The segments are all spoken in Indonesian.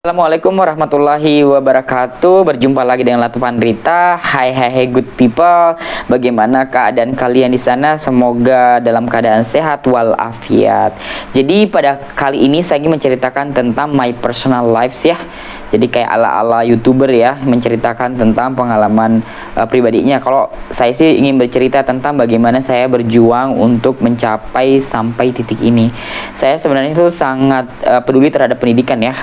Assalamualaikum warahmatullahi wabarakatuh. Berjumpa lagi dengan Latu Pandrita. Hai good people. Bagaimana keadaan kalian di sana? Semoga dalam keadaan sehat walafiat. Jadi pada kali ini saya ingin menceritakan tentang my personal lives ya. Jadi kayak ala-ala YouTuber ya, menceritakan tentang pengalaman pribadinya. Kalau saya sih ingin bercerita tentang bagaimana saya berjuang untuk mencapai sampai titik ini. Saya sebenarnya itu sangat peduli terhadap pendidikan ya.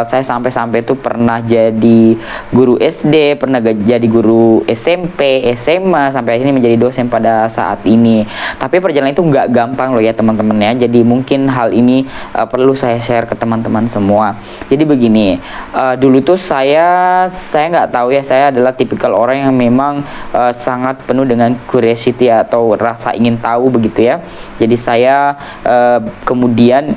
Saya sampai-sampai itu pernah jadi guru SD, pernah jadi guru SMP, SMA, sampai akhirnya menjadi dosen pada saat ini. Tapi perjalanan itu nggak gampang loh ya teman-teman ya. Jadi mungkin hal ini perlu saya share ke teman-teman semua. Jadi begini, dulu tuh saya nggak tahu ya, saya adalah tipikal orang yang memang sangat penuh dengan curiosity atau rasa ingin tahu begitu ya. Jadi saya kemudian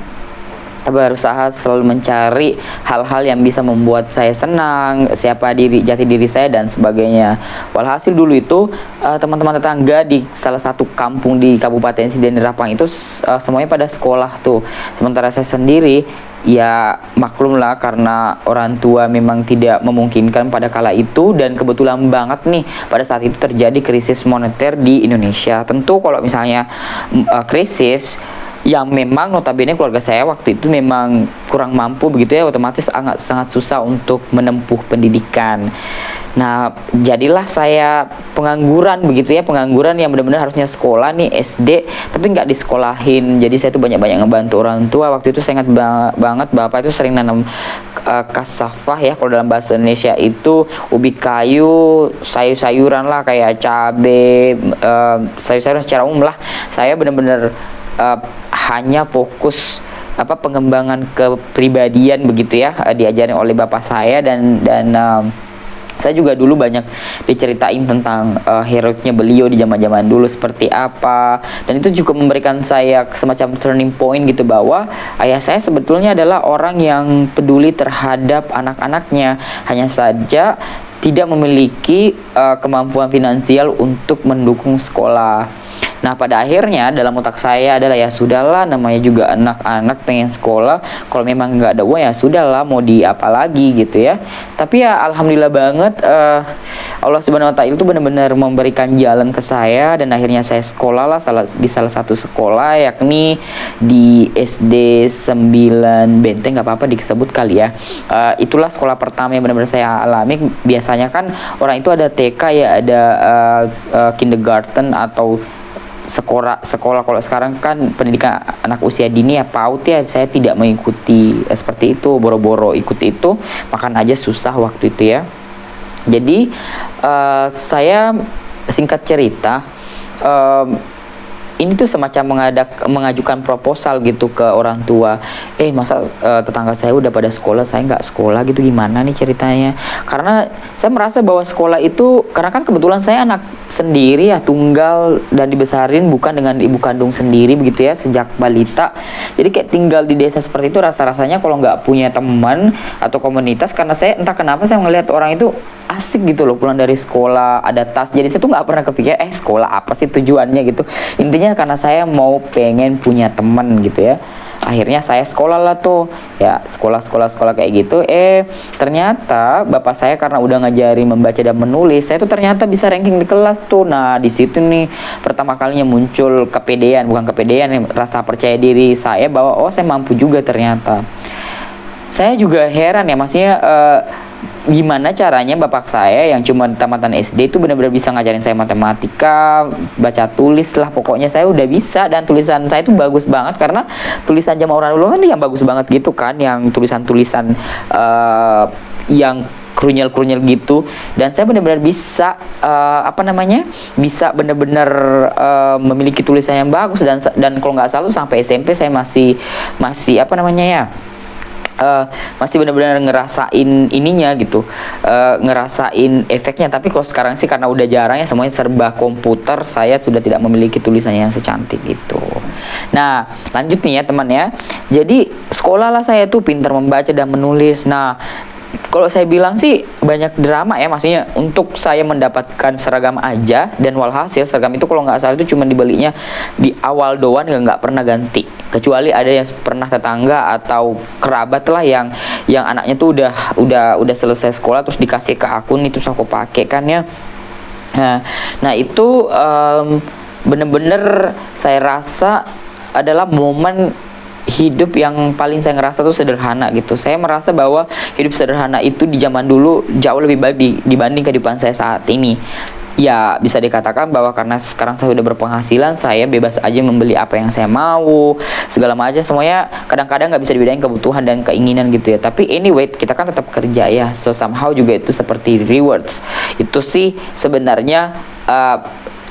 berusaha selalu mencari hal-hal yang bisa membuat saya senang, jati diri saya dan sebagainya. Walhasil dulu itu teman-teman tetangga di salah satu kampung di Kabupaten Sidenirapang itu semuanya pada sekolah tuh. Sementara saya sendiri ya maklum lah, karena orang tua memang tidak memungkinkan pada kala itu, dan kebetulan banget nih pada saat itu terjadi krisis moneter di Indonesia. Tentu kalau misalnya krisis yang memang notabene keluarga saya waktu itu memang kurang mampu begitu ya, otomatis sangat susah untuk menempuh pendidikan. Nah, jadilah saya pengangguran begitu ya, pengangguran yang benar-benar harusnya sekolah nih SD tapi nggak disekolahin. Jadi saya tuh banyak-banyak ngebantu orang tua. Waktu itu saya ingat banget bapak itu sering nanam kasafah ya, kalau dalam bahasa Indonesia itu ubi kayu, sayur-sayuran lah kayak cabe, sayur-sayuran secara umum lah. Saya benar-benar hanya fokus pengembangan kepribadian begitu ya, diajarin oleh bapak saya, dan saya juga dulu banyak diceritain tentang heroiknya beliau di zaman-zaman dulu seperti apa, dan itu juga memberikan saya semacam turning point gitu, bahwa ayah saya sebetulnya adalah orang yang peduli terhadap anak-anaknya, hanya saja tidak memiliki kemampuan finansial untuk mendukung sekolah. Nah, pada akhirnya dalam otak saya adalah ya sudahlah, namanya juga anak-anak pengen sekolah, kalau memang nggak ada uang ya sudahlah, mau di apa lagi gitu ya. Tapi ya alhamdulillah banget, Allah Subhanahu Wa Taala itu benar-benar memberikan jalan ke saya, dan akhirnya saya sekolah lah di salah satu sekolah, yakni di SD 9 Benteng, nggak apa-apa disebut kali ya. Itulah sekolah pertama yang benar-benar saya alami. Biasanya kan orang itu ada TK ya, ada kindergarten atau sekolah. Kalau sekarang kan pendidikan anak usia dini ya PAUD ya, saya tidak mengikuti seperti itu, boro-boro ikut itu, makan aja susah waktu itu ya. Jadi saya singkat cerita, ini tuh semacam mengajukan proposal gitu ke orang tua. Masa tetangga saya udah pada sekolah, saya nggak sekolah gitu, gimana nih ceritanya? Karena saya merasa bahwa sekolah itu, karena kan kebetulan saya anak sendiri ya, tunggal, dan dibesarin bukan dengan ibu kandung sendiri begitu ya, sejak balita. Jadi kayak tinggal di desa seperti itu, rasa-rasanya kalau nggak punya teman atau komunitas, karena saya entah kenapa saya ngelihat orang itu asik gitu loh pulang dari sekolah ada tas. Jadi saya tuh nggak pernah kepikir sekolah apa sih tujuannya gitu. Intinya karena saya mau pengen punya teman gitu ya. Akhirnya saya sekolah lah tuh ya, sekolah kayak gitu. Ternyata bapak saya karena udah ngajarin membaca dan menulis, saya tuh ternyata bisa ranking di kelas tuh. Nah, di situ nih pertama kalinya muncul rasa percaya diri saya bahwa saya mampu juga ternyata. Saya juga heran ya, maksudnya gimana caranya bapak saya yang cuma tamatan SD itu benar-benar bisa ngajarin saya matematika, baca tulis lah, pokoknya saya udah bisa. Dan tulisan saya itu bagus banget, karena tulisan zaman orang dulu kan yang bagus banget gitu kan, yang tulisan-tulisan yang krunyel-krunyel gitu. Dan saya benar-benar bisa bisa benar-benar memiliki tulisan yang bagus, dan kalau nggak salah sampai SMP saya masih masih benar-benar ngerasain ininya gitu, ngerasain efeknya. Tapi kalau sekarang sih karena udah jarang ya, semuanya serba komputer, saya sudah tidak memiliki tulisan yang secantik itu. Nah, lanjut nih ya teman ya. Jadi sekolah lah saya tuh pintar membaca dan menulis. Nah, Kalau saya bilang sih banyak drama ya, maksudnya untuk saya mendapatkan seragam aja, dan walhasil seragam itu kalau nggak salah itu cuma dibelinya di awal doang, nggak pernah ganti, kecuali ada yang pernah tetangga atau kerabat lah yang anaknya tuh udah selesai sekolah terus dikasih ke aku nih, terus aku pakai kan ya. Nah itu bener-bener saya rasa adalah momen hidup yang paling saya ngerasa tuh sederhana gitu. Saya merasa bahwa hidup sederhana itu di zaman dulu jauh lebih baik dibanding kehidupan saya saat ini. Ya bisa dikatakan bahwa karena sekarang saya udah berpenghasilan, saya bebas aja membeli apa yang saya mau, segala macam semuanya. Kadang-kadang nggak bisa dibedain kebutuhan dan keinginan gitu ya. Tapi anyway, kita kan tetap kerja ya, so somehow juga itu seperti rewards. Itu sih sebenarnya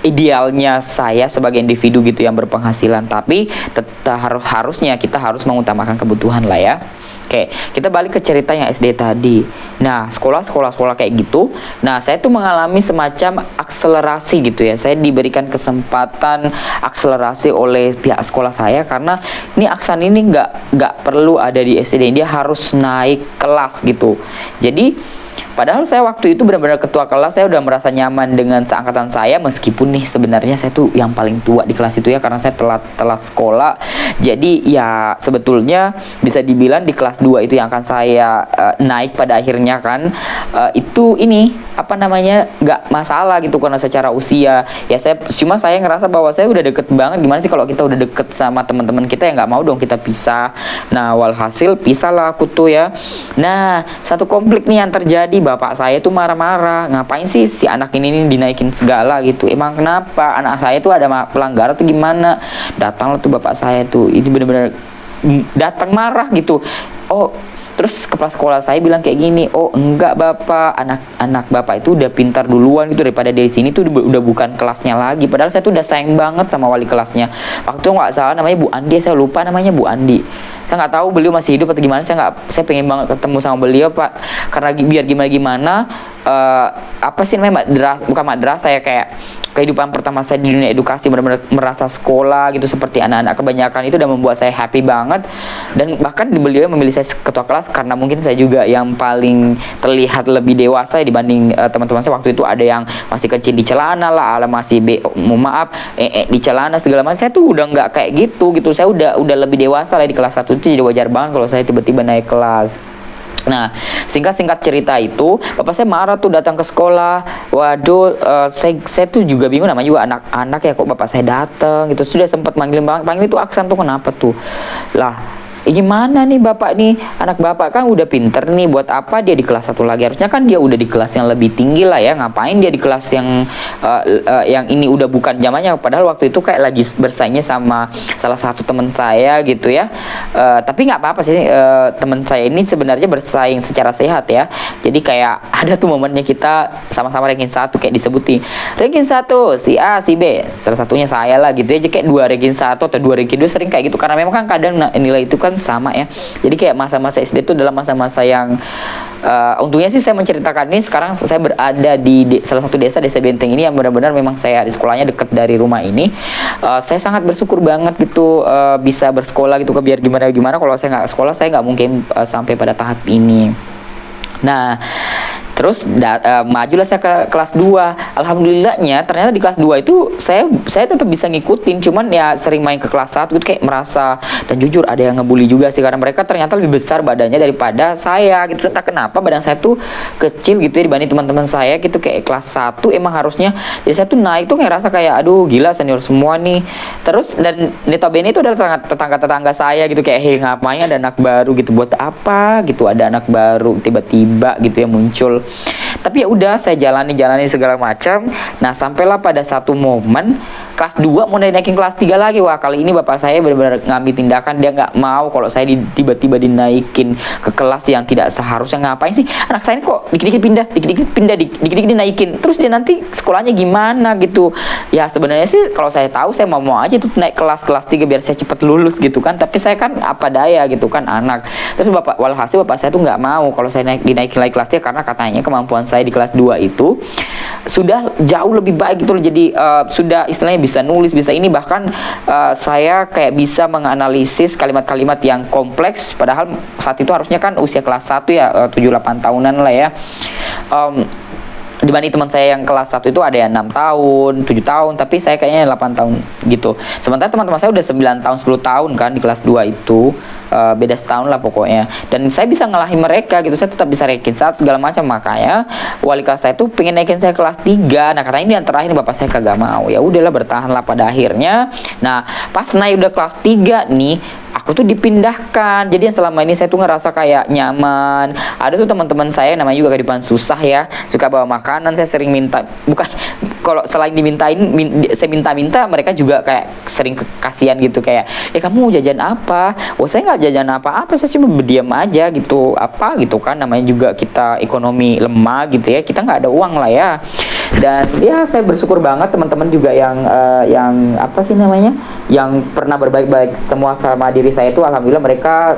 idealnya saya sebagai individu gitu yang berpenghasilan, tapi harusnya kita harus mengutamakan kebutuhan lah ya. Oke, kita balik ke cerita yang SD tadi. Nah, sekolah kayak gitu. Nah, saya tuh mengalami semacam akselerasi gitu ya. Saya diberikan kesempatan akselerasi oleh pihak sekolah saya karena ini Aksan ini nggak perlu ada di SD, dia harus naik kelas gitu. Jadi padahal saya waktu itu benar-benar ketua kelas, saya udah merasa nyaman dengan seangkatan saya, meskipun nih sebenarnya saya tuh yang paling tua di kelas itu ya, karena saya telat sekolah. Jadi ya sebetulnya bisa dibilang di kelas 2 itu yang akan saya naik pada akhirnya kan, itu ini apa namanya nggak masalah gitu karena secara usia ya. Saya ngerasa bahwa saya udah deket banget. Gimana sih kalau kita udah deket sama teman-teman kita, ya nggak mau dong kita pisah. Nah walhasil pisah lah aku tuh ya. Nah satu konflik nih yang terjadi, bapak saya tuh marah-marah, ngapain sih si anak ini nih dinaikin segala gitu, emang kenapa anak saya tuh ada pelanggaran tuh gimana. Datanglah tuh bapak saya tuh, itu bener-bener datang marah gitu. Oh terus kepala sekolah saya bilang kayak gini, oh enggak bapak, anak bapak itu udah pintar duluan gitu, daripada dari sini tuh udah bukan kelasnya lagi. Padahal saya tuh udah sayang banget sama wali kelasnya. Waktu itu nggak salah namanya Bu Andi, saya lupa namanya Bu Andi. Saya nggak tahu beliau masih hidup atau gimana. Saya pengen banget ketemu sama beliau pak, karena biar gimana apa sih namanya bukan madrasah ya, kayak kehidupan pertama saya di dunia edukasi, benar-benar merasa sekolah gitu seperti anak-anak kebanyakan, itu udah membuat saya happy banget. Dan bahkan beliau memilih saya ketua kelas karena mungkin saya juga yang paling terlihat lebih dewasa dibanding teman-teman saya waktu itu. Ada yang masih kecil di celana lah, masih di celana segala macam. Saya tuh udah nggak kayak gitu. Saya udah lebih dewasa lah di kelas 1 itu, jadi wajar banget kalau saya tiba-tiba naik kelas. Nah, singkat cerita itu, bapak saya marah tuh datang ke sekolah. Waduh, saya tuh juga bingung, namanya juga anak-anak ya, kok bapak saya datang gitu. Sudah sempat panggil itu Aksan tuh, kenapa tuh? Lah, gimana nih bapak nih, anak bapak kan udah pinter nih, buat apa dia di kelas 1 lagi? Harusnya kan dia udah di kelas yang lebih tinggi lah ya, ngapain dia di kelas yang ini udah bukan zamannya. Padahal waktu itu kayak lagi bersaingnya sama salah satu teman saya gitu ya. Tapi nggak apa-apa sih, teman saya ini sebenarnya bersaing secara sehat ya. Jadi kayak ada tuh momennya kita sama-sama ranking 1, kayak disebutin ranking 1 si A si B, salah satunya saya lah gitu ya. Jadi kayak 2 ranking 1 atau 2 ranking 2 sering kayak gitu, karena memang kan kadang nilai itu kan sama ya. Jadi kayak masa-masa SD itu adalah masa-masa yang untungnya sih saya menceritakan ini sekarang saya berada di salah satu desa Benteng ini, yang benar-benar memang saya di sekolahnya dekat dari rumah ini. Saya sangat bersyukur banget gitu bisa bersekolah gitu, biar gimana kalau saya nggak sekolah saya nggak mungkin sampai pada tahap ini. Nah terus majulah saya ke kelas 2. Alhamdulillahnya ternyata di kelas 2 itu saya tetap bisa ngikutin, cuman ya sering main ke kelas 1 gitu kayak merasa, dan jujur ada yang ngebully juga sih, karena mereka ternyata lebih besar badannya daripada saya gitu. Entah kenapa badan saya tuh kecil gitu ya dibanding teman-teman saya gitu, kayak kelas 1 emang harusnya. Jadi saya tuh naik tuh kayak rasa kayak aduh gila senior semua nih. Terus dan notabene itu adalah tetangga-tetangga saya gitu, kayak hey ngapain ada anak baru gitu, buat apa gitu ada anak baru tiba-tiba gitu ya muncul. Tapi ya udah saya jalani segala macam. Nah sampailah pada satu momen kelas 2 mau dinaikin kelas 3 lagi. Wah kali ini bapak saya benar-benar ngambil tindakan, dia nggak mau kalau saya tiba-tiba dinaikin ke kelas yang tidak seharusnya. Ngapain sih anak saya ini kok dikit-dikit pindah, dikit-dikit dinaikin, terus dia nanti sekolahnya gimana gitu. Ya sebenarnya sih kalau saya tahu saya mau aja tuh naik kelas 3 biar saya cepat lulus gitu kan. Tapi saya kan apa daya gitu kan anak. Terus walhasil bapak saya tuh nggak mau kalau saya dinaikin lagi kelas 3 karena katanya kemampuan teman-teman saya di kelas 2 itu sudah jauh lebih baik gitu loh. Jadi sudah istilahnya bisa nulis, bisa ini, bahkan saya kayak bisa menganalisis kalimat-kalimat yang kompleks, padahal saat itu harusnya kan usia kelas 1 ya, 7-8 tahunan lah ya. Dibanding teman saya yang kelas 1 itu ada yang 6 tahun, 7 tahun, tapi saya kayaknya 8 tahun gitu. Sementara teman-teman saya udah 9 tahun, 10 tahun kan di kelas 2 itu. Beda setahun lah pokoknya. Dan saya bisa ngalahin mereka gitu, saya tetap bisa ranking 1 segala macam. Makanya wali kelas saya tuh pengen naikin saya kelas 3. Nah, katanya ini yang terakhir, bapak saya kagak mau. Ya udahlah, bertahanlah pada akhirnya. Nah, pas naik udah kelas 3 nih, aku tuh dipindahkan. Jadi yang selama ini saya tuh ngerasa kayak nyaman. Ada tuh teman-teman saya namanya juga kehidupan susah ya, suka bawa makanan, saya sering minta, bukan kalau selain dimintain, saya minta-minta, mereka juga kayak sering kasihan gitu, kayak kamu mau jajan apa? Oh, saya nggak jajan apa-apa, saya cuma berdiam aja gitu, apa gitu kan, namanya juga kita ekonomi lemah gitu ya, kita nggak ada uang lah ya. Dan ya saya bersyukur banget teman-teman juga yang apa sih namanya, yang pernah berbaik-baik semua sama diri saya itu, alhamdulillah mereka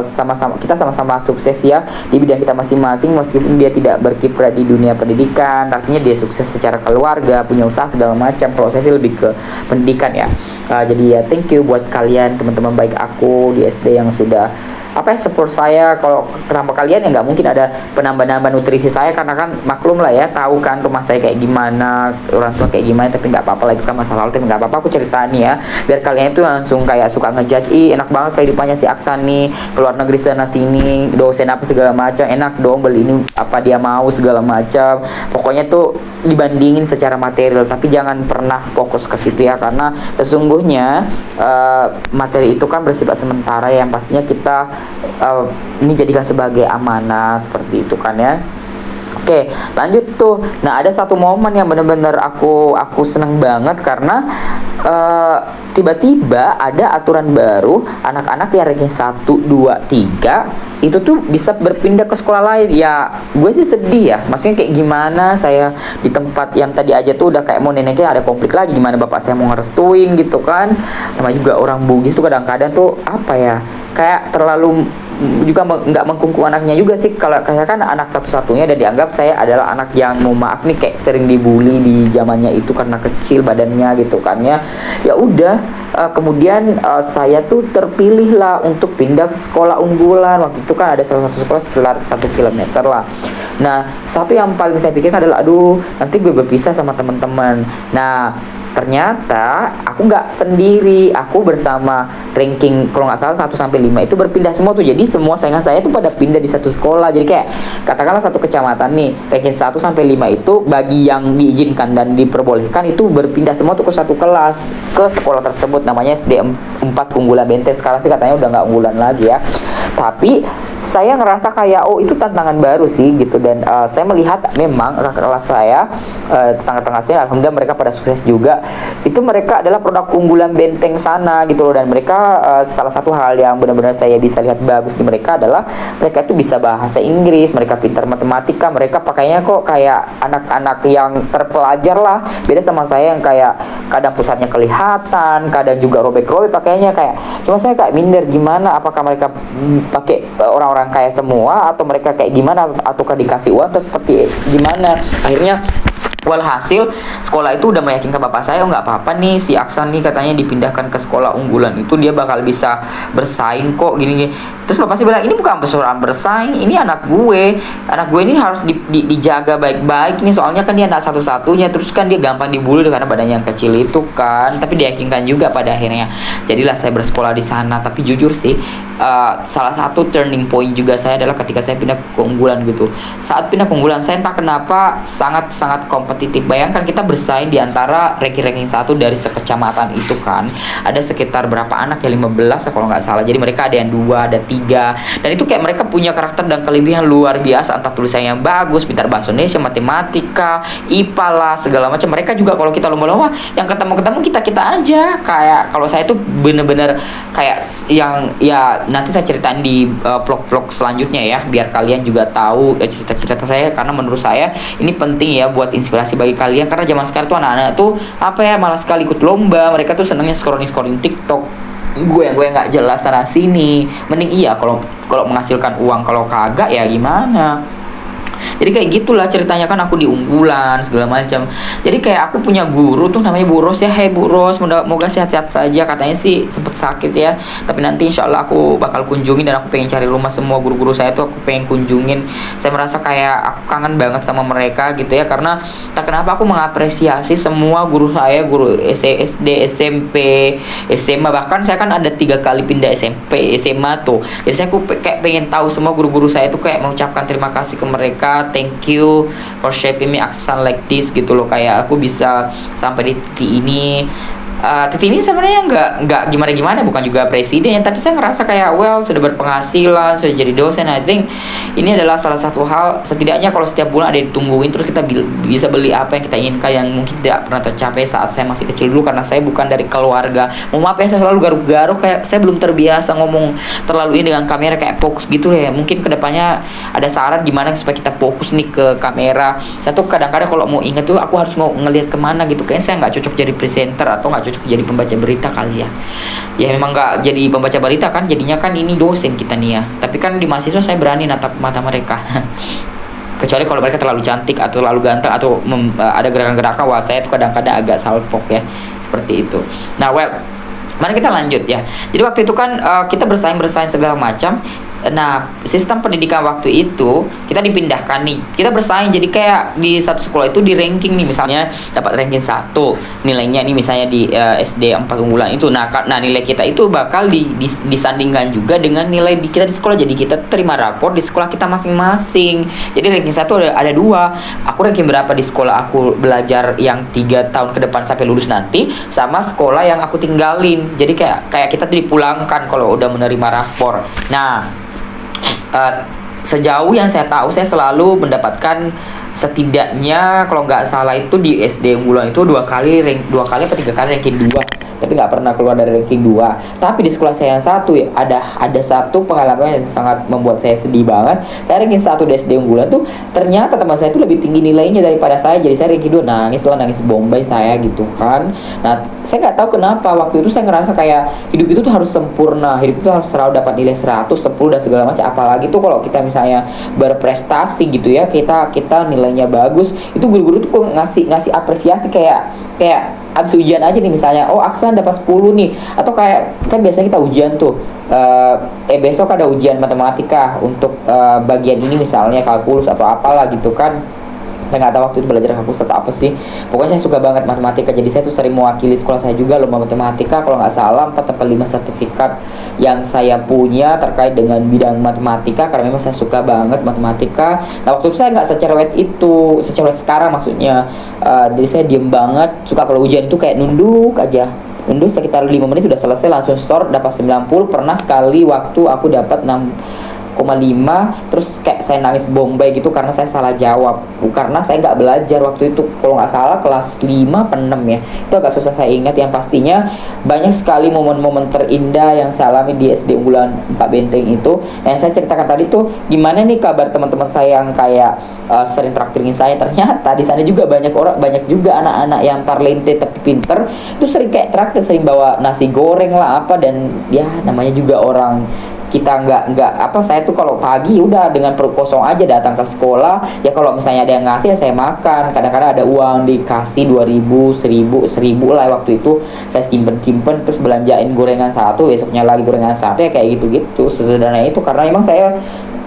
sama-sama, kita sama-sama sukses ya di bidang kita masing-masing, meskipun dia tidak berkiprah di dunia pendidikan, artinya dia sukses secara keluarga, punya usaha segala macam. Kalau saya sih lebih ke pendidikan ya. Jadi ya thank you buat kalian teman-teman baik aku di SD yang sudah support saya. Kalau tanpa kalian ya nggak mungkin ada penambah-nambah nutrisi saya, karena kan maklum lah ya, tahu kan rumah saya kayak gimana, orang tua kayak gimana. Tapi nggak apa-apa lah, itu kan masa lalu, tapi nggak apa-apa aku ceritain ya, biar kalian itu langsung kayak suka ngejudge, enak banget kehidupannya si Aksan nih, keluar negeri sana sini, dosen apa segala macam, enak dong beli ini apa dia mau segala macam. Pokoknya tuh dibandingin secara material, tapi jangan pernah fokus ke situ ya, karena sesungguhnya materi itu kan bersifat sementara, yang pastinya kita ini jadikan sebagai amanah seperti itu kan ya. Oke, lanjut tuh. Nah, ada satu momen yang benar-benar aku seneng banget, karena tiba-tiba ada aturan baru, anak-anak yang ranking 1, 2, 3 itu tuh bisa berpindah ke sekolah lain. Ya gue sih sedih ya, maksudnya kayak gimana, saya di tempat yang tadi aja tuh udah kayak mau neneknya ada konflik lagi, gimana bapak saya mau ngerestuin gitu kan. Sama juga orang Bugis tuh kadang-kadang tuh apa ya, kayak terlalu juga nggak mengkungku anaknya juga sih. Kalau saya kan anak satu-satunya dan dianggap saya adalah anak yang, mau maaf nih, kayak sering dibully di zamannya itu karena kecil badannya gitu kan ya. Ya udah, kemudian saya tuh terpilih lah untuk pindah ke sekolah unggulan. Waktu itu kan ada salah satu sekolah sekitar 1 kilometer lah. Nah, satu yang paling saya pikirkan adalah, aduh nanti gue berpisah sama teman-teman. Nah, ternyata aku nggak sendiri, aku bersama ranking kalau nggak salah 1-5 itu berpindah semua tuh. Jadi semua saingan saya tuh pada pindah di satu sekolah. Jadi kayak katakanlah satu kecamatan nih, ranking 1-5 itu bagi yang diizinkan dan diperbolehkan itu berpindah semua tuh ke satu kelas, ke sekolah tersebut, namanya SD 4 Unggulan Benteng. Sekarang sih katanya udah nggak unggulan lagi ya, tapi saya ngerasa kayak itu tantangan baru sih gitu. Dan saya melihat memang kakak kelas saya, tetangga-tetangga saya, alhamdulillah mereka pada sukses juga. Itu mereka adalah produk unggulan Benteng sana gitu loh. Dan mereka salah satu hal yang benar-benar saya bisa lihat bagus di mereka adalah mereka itu bisa bahasa Inggris, mereka pintar matematika, mereka pakainya kok kayak anak-anak yang terpelajar lah. Beda sama saya yang kayak kadang pusatnya kelihatan, kadang juga robek-robek pakainya kayak. Cuma saya kayak minder, gimana, apakah mereka pakai orang-orang kaya semua, atau mereka kayak gimana, ataukah dikasih uang atau seperti gimana. Akhirnya walhasil sekolah itu udah meyakinkan bapak saya, nggak apa-apa nih si Aksan nih katanya dipindahkan ke sekolah unggulan itu, dia bakal bisa bersaing kok gini-gini. Terus bapak saya bilang, ini bukan persoalan bersaing, ini anak gue ini harus dijaga baik-baik nih, soalnya kan dia anak satu-satunya, terus kan dia gampang dibully karena badannya yang kecil itu kan. Tapi diyakinkan juga pada akhirnya, jadilah saya bersekolah di sana. Tapi jujur sih, salah satu turning point juga saya adalah ketika saya pindah ke unggulan gitu. Saat pindah ke unggulan, saya entah kenapa sangat-sangat kompetitif. Bayangkan kita bersaing di antara ranking-ranking 1 dari sekecamatan itu kan. Ada sekitar berapa anak ya, 15 kalau nggak salah. Jadi mereka ada yang 2, ada 3. Dan itu kayak mereka punya karakter dan kelebihan luar biasa. Entah tulisannya yang bagus, pintar bahasa Indonesia, matematika, IPA lah, segala macam. Mereka juga kalau kita lomba-lomba, yang ketemu-ketemu kita aja. Kayak kalau saya tuh bener-bener kayak yang ya nanti saya ceritain di vlog-vlog selanjutnya ya, biar kalian juga tahu cerita-cerita saya, karena menurut saya ini penting ya buat inspirasi bagi kalian. Karena zaman sekarang tuh anak-anak tuh malah sekali ikut lomba, mereka tuh senengnya scrolling TikTok, gue nggak jelas sana sini. Mending iya kalau menghasilkan uang, kalau kagak ya gimana. Jadi kayak gitulah ceritanya, kan aku di unggulan segala macam. Jadi kayak aku punya guru tuh namanya Bu Ros ya. Hai Bu Ros, moga sehat-sehat saja. Katanya sih sempet sakit ya, tapi nanti insya Allah aku bakal kunjungin, dan aku pengen cari rumah semua guru-guru saya tuh, aku pengen kunjungin. Saya merasa kayak aku kangen banget sama mereka gitu ya, karena tak kenapa aku mengapresiasi semua guru saya, guru SD, SMP, SMA. Bahkan saya kan ada 3 kali pindah SMP, SMA tuh. Jadi saya kayak pengen tahu semua guru-guru saya tuh, kayak mengucapkan terima kasih ke mereka. Thank you for shaping me accent like this gitu loh. Kayak aku bisa sampai di titik ini. Titik ini sebenarnya nggak gimana-gimana, bukan juga presiden ya, tapi saya ngerasa kayak sudah berpenghasilan, sudah jadi dosen. I think ini adalah salah satu hal, setidaknya kalau setiap bulan ada ditungguin, terus kita bisa beli apa yang kita inginkan, yang mungkin tidak pernah tercapai saat saya masih kecil dulu, karena saya bukan dari keluarga. Mohon maaf ya, saya selalu garuk-garuk, kayak saya belum terbiasa ngomong terlalu ini dengan kamera, kayak fokus gitu ya. Mungkin kedepannya ada saran gimana supaya kita fokus nih ke kamera. Saya tuh kadang-kadang kalau mau inget tuh aku harus mau ngelihat kemana gitu. Kayaknya saya nggak cocok jadi presenter, atau nggak cocok jadi pembaca berita kali ya. Ya memang nggak jadi pembaca berita kan, jadinya kan ini dosen kita nih ya. Tapi kan di mahasiswa saya berani natap mata mereka. Kecuali kalau mereka terlalu cantik atau terlalu ganteng, atau ada gerakan-gerakan, wah saya tuh kadang-kadang agak salfok ya, seperti itu. Nah mari kita lanjut ya. Jadi waktu itu kan kita bersaing segala macam. Nah, sistem pendidikan waktu itu kita dipindahkan nih. Kita bersaing, jadi kayak di satu sekolah itu di ranking nih, misalnya dapat ranking 1 nilainya nih, misalnya di SD 4 unggulan itu. Nah, nilai kita itu bakal disandingkan juga dengan nilai kita di sekolah. Jadi kita terima rapor di sekolah kita masing-masing. Jadi ranking 1 ada 2. Aku ranking berapa di sekolah aku belajar yang 3 tahun ke depan sampai lulus nanti, sama sekolah yang aku tinggalin. Jadi kayak kita tuh dipulangkan kalau udah menerima rapor. Nah, sejauh yang saya tahu, saya selalu mendapatkan setidaknya kalau nggak salah itu di SD unggulan itu 2 kali atau 3 kali ranking 2, tapi nggak pernah keluar dari ranking 2. Tapi di sekolah saya yang satu ya, ada satu pengalaman yang sangat membuat saya sedih banget. Saya ranking 1 di SD unggulan tuh, ternyata teman saya itu lebih tinggi nilainya daripada saya, jadi saya ranking 2. nangis bombay saya gitu kan. Nah, saya nggak tahu kenapa waktu itu saya ngerasa kayak hidup itu tuh harus sempurna, hidup itu harus selalu dapat nilai 100, 10 dan segala macam. Apalagi tuh kalau kita misalnya berprestasi gitu ya, kita nilainya bagus, itu guru-guru tuh kok ngasih apresiasi kayak abis ujian aja nih, misalnya Aksan dapat 10 nih, atau kayak kan biasanya kita ujian tuh besok ada ujian matematika untuk bagian ini, misalnya kalkulus atau apalah gitu kan. Saya nggak tahu waktu itu belajar kalkulus atau apa sih, pokoknya saya suka banget matematika. Jadi saya tuh sering mewakili sekolah saya juga lomba matematika. Kalau nggak salah 4 atau 5 sertifikat yang saya punya terkait dengan bidang matematika, karena memang saya suka banget matematika. Nah, waktu itu saya nggak secerewet sekarang maksudnya. Jadi saya diem banget, suka kalau ujian itu kayak nunduk sekitar 5 menit sudah selesai, langsung store dapat 90. Pernah sekali waktu aku dapat 6,5, terus kayak saya nangis bombay gitu karena saya salah jawab, karena saya nggak belajar waktu itu. Kalau nggak salah kelas 5 atau 6 ya, itu agak susah saya ingat. Yang pastinya banyak sekali momen-momen terindah yang saya alami di SD unggulan 4 Benteng itu. Yang saya ceritakan tadi tuh, gimana nih kabar teman-teman saya yang kayak sering traktirin saya. Ternyata di sana juga banyak juga anak-anak yang parlente tapi pinter, itu sering kayak traktir, sering bawa nasi goreng lah apa, dan ya namanya juga orang kita nggak saya tuh kalau pagi udah dengan perut kosong aja datang ke sekolah ya. Kalau misalnya ada yang ngasih ya saya makan, kadang-kadang ada uang dikasih 2.000, 1.000 lah waktu itu, saya simpen terus belanjain gorengan 1, besoknya lagi gorengan 1 ya, kayak gitu sesederhana itu. Karena emang saya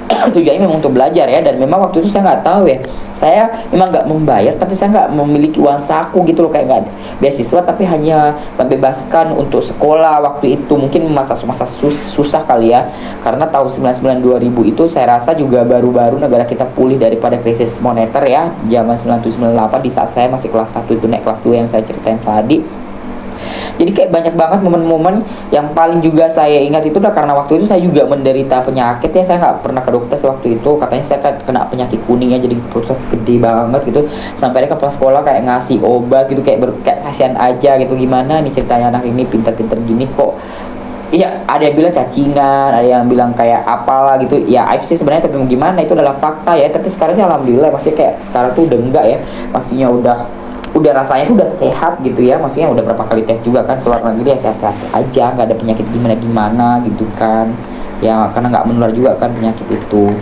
tujuannya memang untuk belajar ya, dan memang waktu itu saya nggak tahu ya, saya memang nggak membayar, tapi saya nggak memiliki uang saku gitu loh, kayak nggak beasiswa, tapi hanya membebaskan untuk sekolah waktu itu. Mungkin masa susah kali ya, karena tahun 99 2000 itu saya rasa juga baru-baru negara kita pulih daripada krisis moneter ya, zaman 97-98, di saat saya masih kelas 1 itu naik kelas 2 yang saya ceritain tadi. Jadi kayak banyak banget momen-momen yang paling juga saya ingat itu udah karena waktu itu saya juga menderita penyakit ya. Saya nggak pernah ke dokter waktu itu, katanya saya kena penyakit kuning ya, jadi perut saya gede banget gitu. Sampai ada kepala sekolah kayak ngasih obat gitu, kayak kasihan aja gitu, gimana nih ceritanya anak ini pinter-pinter gini kok. Iya, ada yang bilang cacingan, ada yang bilang kayak apalah gitu. Ya aib sih sebenarnya, tapi gimana, itu adalah fakta ya. Tapi sekarang sih alhamdulillah, maksudnya kayak sekarang tuh udah enggak ya, maksudnya udah rasanya tuh udah sehat gitu ya, maksudnya udah berapa kali tes juga kan keluar negeri ya, sehat-sehat aja, nggak ada penyakit gimana gitu kan ya, karena nggak menular juga kan penyakit itu.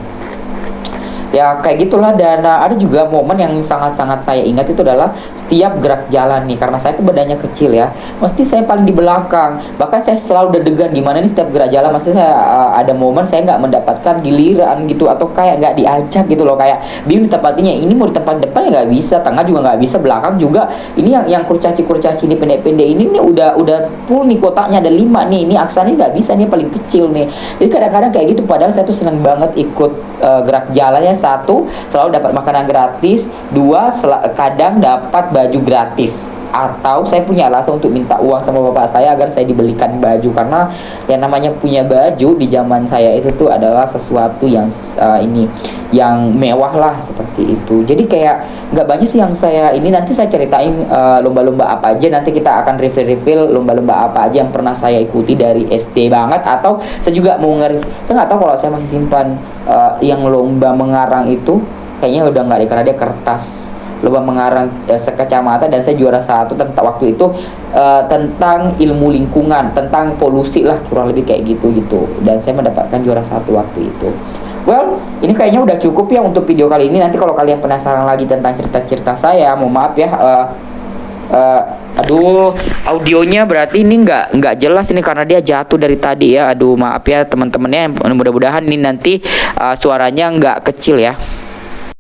Ya kayak gitulah. Dan ada juga momen yang sangat-sangat saya ingat itu adalah setiap gerak jalan nih, karena saya tuh badannya kecil ya, mesti saya paling di belakang. Bahkan saya selalu deg-degan gimana nih setiap gerak jalan, mesti saya ada momen saya nggak mendapatkan giliran gitu, atau kayak nggak diajak gitu loh, kayak bingung ditempatinya. Ini mau di tempat depan ya nggak bisa, tengah juga nggak bisa, belakang juga. Ini yang kurcaci ini pendek-pendek ini nih udah full nih kotaknya, ada 5 nih. Ini Aksan ini nggak bisa nih, paling kecil nih. Jadi kadang-kadang kayak gitu, padahal saya tuh seneng banget ikut gerak jalannya. Satu, selalu dapat makanan gratis. Dua, kadang dapat baju gratis. Atau saya punya alasan untuk minta uang sama bapak saya agar saya dibelikan baju, karena yang namanya punya baju di zaman saya itu tuh adalah sesuatu yang yang mewah lah, seperti itu. Jadi kayak nggak banyak sih yang saya ini, nanti saya ceritain lomba-lomba apa aja, nanti kita akan reveal lomba-lomba apa aja yang pernah saya ikuti dari SD banget. Atau saya juga mau saya nggak tahu kalau saya masih simpan yang lomba mengarang itu, kayaknya udah nggak ada karena dia kertas. Lomba mengarang sekecamatan, dan saya juara 1 tentang waktu itu tentang ilmu lingkungan, tentang polusi lah, kurang lebih kayak gitu, dan saya mendapatkan juara 1 waktu itu. Well, ini kayaknya udah cukup ya untuk video kali ini. Nanti kalau kalian penasaran lagi tentang cerita-cerita saya, mohon maaf ya, aduh, audionya berarti ini nggak jelas ini karena dia jatuh dari tadi ya. Aduh, maaf ya teman-temannya. Mudah-mudahan ini nanti suaranya nggak kecil ya.